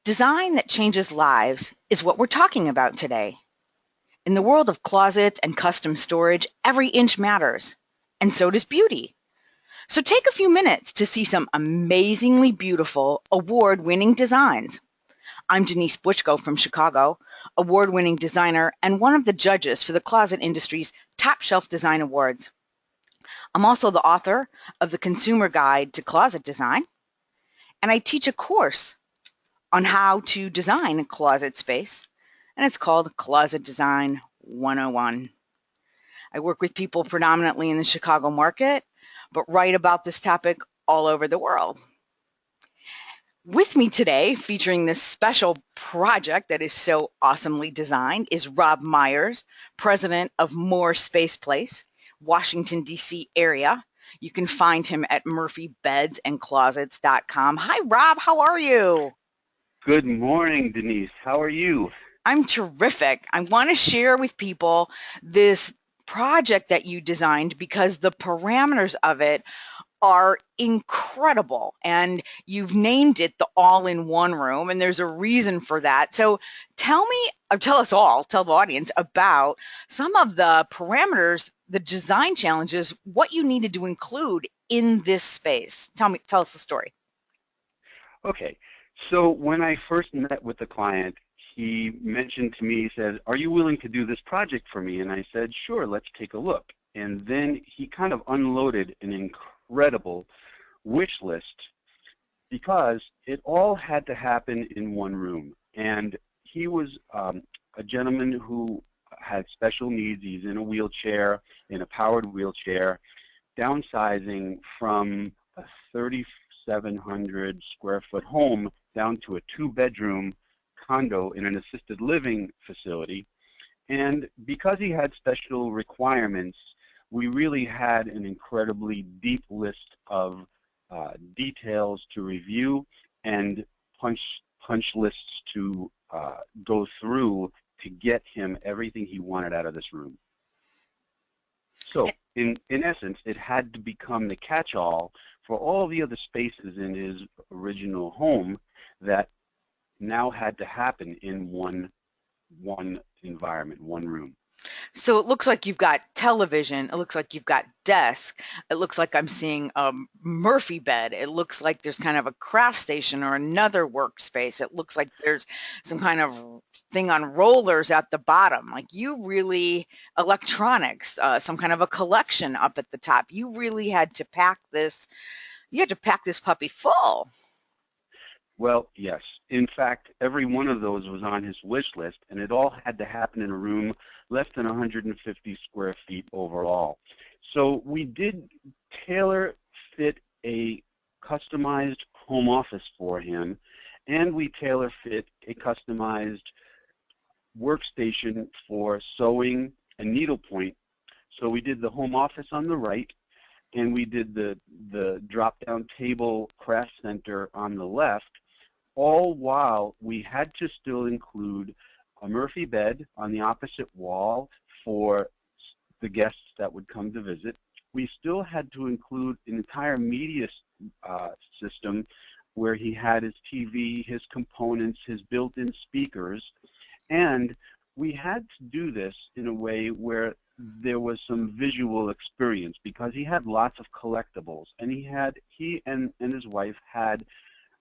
Design that changes lives is what we're talking about today. In the world of closets and custom storage, every inch matters, and so does beauty. So take a few minutes to see some amazingly beautiful, award-winning designs. I'm Denise Butchko from Chicago, award-winning designer and one of the judges for the closet industry's Top Shelf Design Awards. I'm also the author of the Consumer Guide to Closet Design, and I teach a course on how to design a closet space, and it's called Closet Design 101. I work with people predominantly in the Chicago market, but write about this topic all over the world. With me today, featuring this special project that is so awesomely designed, is Rob Meyers, president of More Space Place, Washington, D.C. area. You can find him at murphybedsandclosets.com. Hi, Rob. How are you? Good morning, Denise. How are you? I'm terrific. I want to share with people this project that you designed because the parameters of it are incredible. And you've named it the all-in-one room, and there's a reason for that. So tell me, or tell us all, tell the audience about some of the parameters, the design challenges, what you needed to include in this space. Tell us the story. Okay, so when I first met with the client, he mentioned to me, he said, "Are you willing to do this project for me?" And I said, "Sure, let's take a look." And then he kind of unloaded an incredible wish list because it all had to happen in one room. And he was a gentleman who had special needs. He's in a wheelchair, in a powered wheelchair, downsizing from a 3,700 square foot home down to a two-bedroom condo in an assisted living facility. And because he had special requirements, we really had an incredibly deep list of details to review and punch lists to go through to get him everything he wanted out of this room. So in essence, it had to become the catch-all for all the other spaces in his original home that now had to happen in one environment, one room. So it looks like you've got television. It looks like you've got desk. It looks like I'm seeing a Murphy bed. It looks like there's kind of a craft station or another workspace. It looks like there's some kind of thing on rollers at the bottom. Like you really, electronics, some kind of a collection up at the top. You really had to pack this. You had to pack this puppy full. Well, yes. In fact, every one of those was on his wish list, and it all had to happen in a room less than 150 square feet overall. So we did tailor fit a customized home office for him, and we tailor fit a customized workstation for sewing and needlepoint. So we did the home office on the right, and we did the drop-down table craft center on the left, all while we had to still include a Murphy bed on the opposite wall for the guests that would come to visit. We still had to include an entire media system where he had his TV, his components, his built-in speakers, and we had to do this in a way where there was some visual experience because he had lots of collectibles, and he and his wife had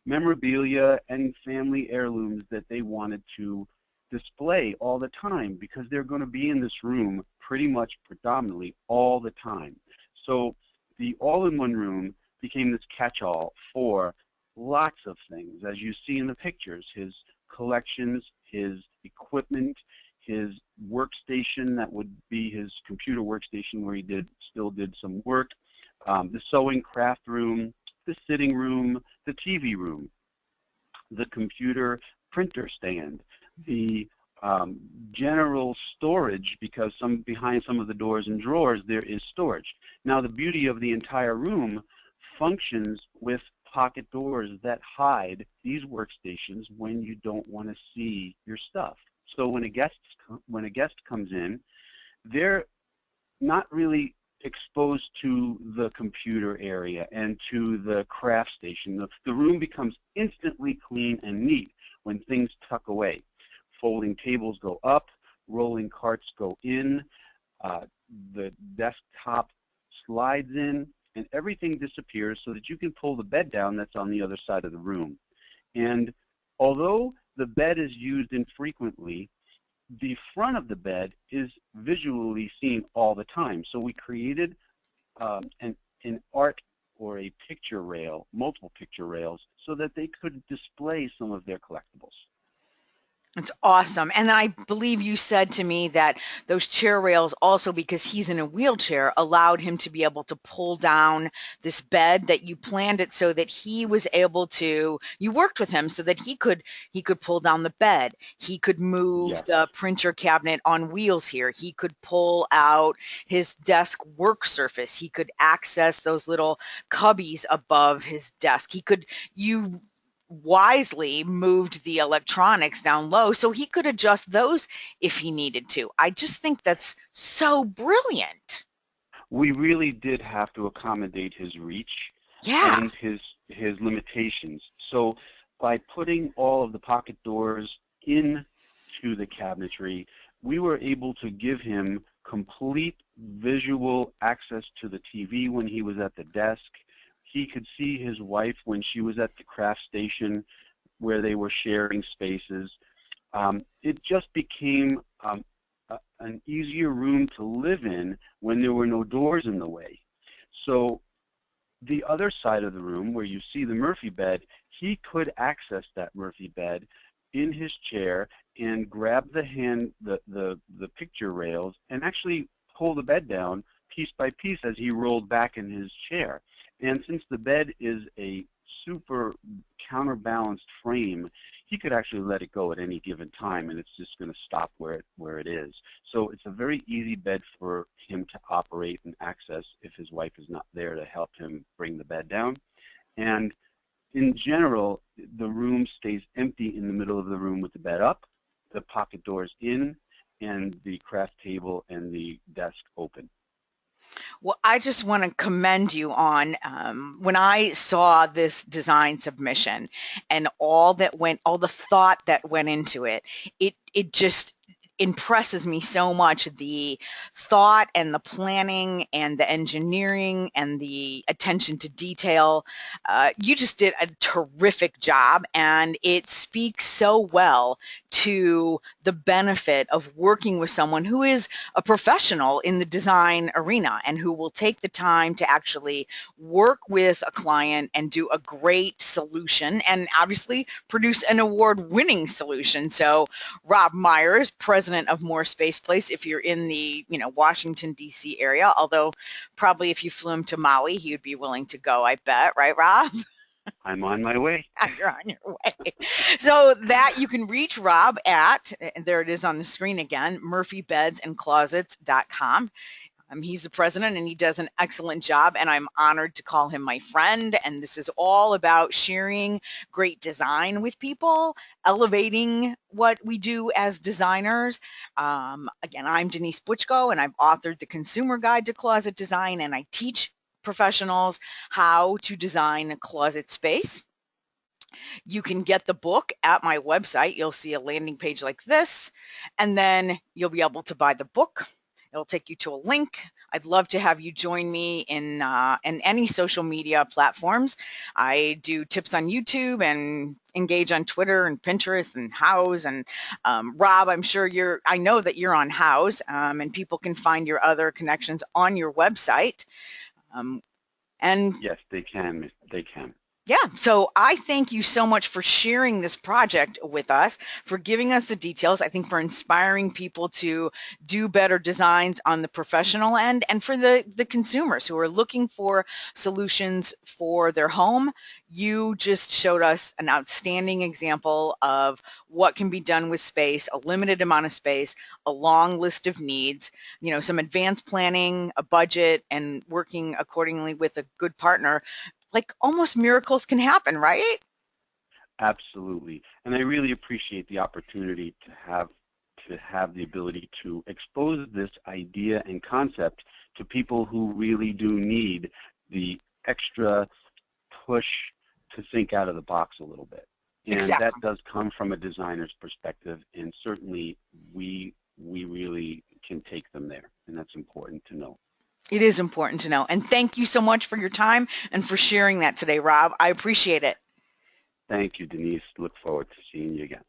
memorabilia and family heirlooms that they wanted to display all the time because they're going to be in this room pretty much predominantly all the time. So the all-in-one room became this catch-all for lots of things. As you see in the pictures, his collections, his equipment, his workstation that would be his computer workstation where he still did some work, the sewing craft room, the sitting room, the TV room, the computer printer stand, the general storage, because behind some of the doors and drawers there is storage. Now the beauty of the entire room functions with pocket doors that hide these workstations when you don't want to see your stuff. So when a guest comes in, they're not really exposed to the computer area and to the craft station. The room becomes instantly clean and neat, when things tuck away. Folding tables go up, rolling carts go in, the desktop slides in, and everything disappears so that you can pull the bed down that's on the other side of the room. And although the bed is used infrequently, the front of the bed is visually seen all the time. So we created an art or a picture rail, multiple picture rails, so that they could display some of their collectibles. It's awesome. And I believe you said to me that those chair rails also, because he's in a wheelchair, allowed him to be able to pull down this bed, that you planned it so that he was able to, you worked with him so that he could pull down the bed. He could move Yes. the printer cabinet on wheels here. He could pull out his desk work surface. He could access those little cubbies above his desk. You wisely moved the electronics down low so he could adjust those if he needed to. I just think that's so brilliant. We really did have to accommodate his reach Yeah. and his limitations. So by putting all of the pocket doors into the cabinetry, we were able to give him complete visual access to the TV when he was at the desk. He could see his wife when she was at the craft station where they were sharing spaces. It just became an easier room to live in when there were no doors in the way. So the other side of the room where you see the Murphy bed, he could access that Murphy bed in his chair and grab the picture rails and actually pull the bed down piece by piece as he rolled back in his chair. And since the bed is a super counterbalanced frame, he could actually let it go at any given time, and it's just going to stop where it is. So it's a very easy bed for him to operate and access if his wife is not there to help him bring the bed down. And in general, the room stays empty in the middle of the room with the bed up, the pocket doors in, and the craft table and the desk open. Well, I just want to commend you on when I saw this design submission and all the thought that went into it. It just impresses me so much, the thought and the planning and the engineering and the attention to detail. You just did a terrific job, and it speaks so well to the benefit of working with someone who is a professional in the design arena and who will take the time to actually work with a client and do a great solution and obviously produce an award-winning solution. So Rob Meyers, president of More Space Place, if you're in the Washington, D.C. area, although probably if you flew him to Maui, he would be willing to go, I bet, right, Rob? I'm on my way. You're on your way. So that you can reach Rob at, and there it is on the screen again, murphybedsandclosets.com. He's the president, and he does an excellent job, and I'm honored to call him my friend. And this is all about sharing great design with people, elevating what we do as designers. Again, I'm Denise Butchko, and I've authored the Consumer Guide to Closet Design, and I teach professionals how to design a closet space. You can get the book at my website. You'll see a landing page like this, and then you'll be able to buy the book. It'll take you to a link. I'd love to have you join me in any social media platforms. I do tips on YouTube and engage on Twitter and Pinterest and Houzz. And Rob, I know that you're on Houzz, and people can find your other connections on your website. And Yes, they can. They can. yeah, so I thank you so much for sharing this project with us, for giving us the details, I think for inspiring people to do better designs on the professional end, and for the consumers who are looking for solutions for their home. You just showed us an outstanding example of what can be done with space, a limited amount of space, a long list of needs, some advanced planning, a budget, and working accordingly with a good partner. Like almost miracles can happen, right? Absolutely. And I really appreciate the opportunity to have the ability to expose this idea and concept to people who really do need the extra push to think out of the box a little bit. And Exactly. that does come from a designer's perspective, and certainly we really can take them there, and that's important to know. It is important to know. And thank you so much for your time and for sharing that today, Rob. I appreciate it. Thank you, Denise. Look forward to seeing you again.